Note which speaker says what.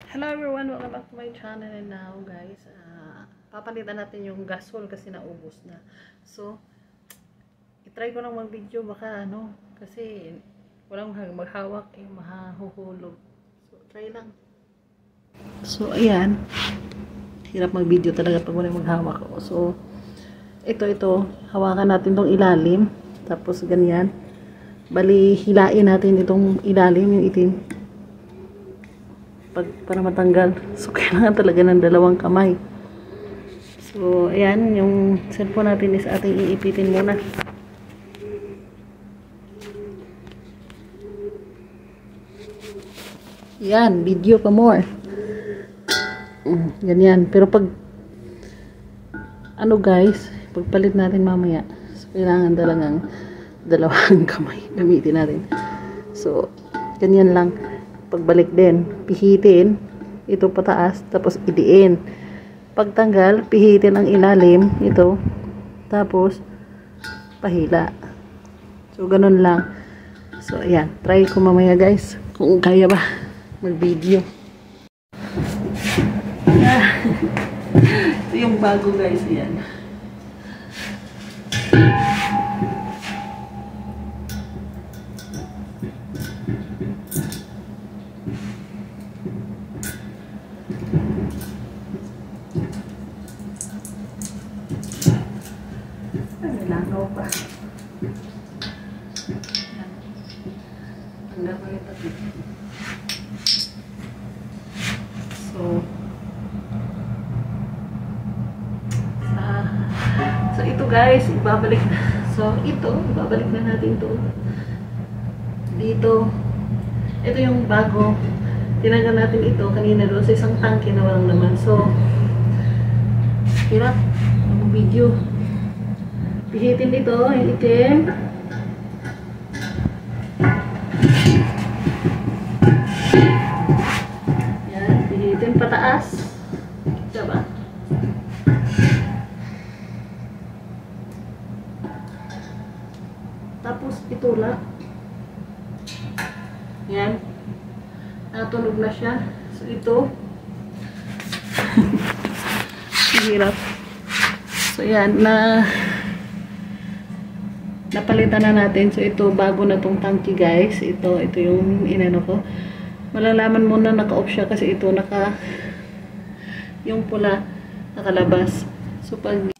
Speaker 1: Hello everyone, welcome back to my channel. And now guys, papalitan natin yung gasol kasi naubos na. So, itry ko lang mag-video baka kasi walang maghawak mahahuhulog. So, try lang. So, ayan. Hirap mag-video talaga pag walang maghawak. So, ito, hawakan natin tong ilalim. Tapos, ganyan. Bali, hilain natin itong ilalim, yung itim. Para matanggal. So, kailangan talaga ng dalawang kamay. So, ayan, yung cellphone natin is ating iipitin muna. Yan, video pa more. Ganyan. Pero pag, guys, pagpalit natin mamaya, so, kailangan talagang dalawang kamay gamitin natin. So, ganyan lang. Pagbalik din, pihitin ito pataas, tapos idiin. Pagtanggal, pihitin ang ilalim ito, tapos pahila. So, ganun lang. So, ayan. Try ko mamaya guys, kung kaya ba mag-video. Ito yung bago guys, ayan. Langaw pa. Hanggang mo ito. So ito guys, ibabalik na. So ito, ibabalik na natin ito. Dito. Ito yung bago. Tinanggal natin ito kanina doon sa isang tangke na walang naman. So, hirap ang video. Pihitin dito, yung itim. Yan, pihitin pataas. Diba? Tapos itulak. Yan. Natunog na siya. So ito. Hirap. So yan, napalitan na natin. So, ito, bago na tong tangki, guys. Ito yung inano ko. Malalaman mo na naka-off siya kasi ito, yung pula, nakalabas. So, pag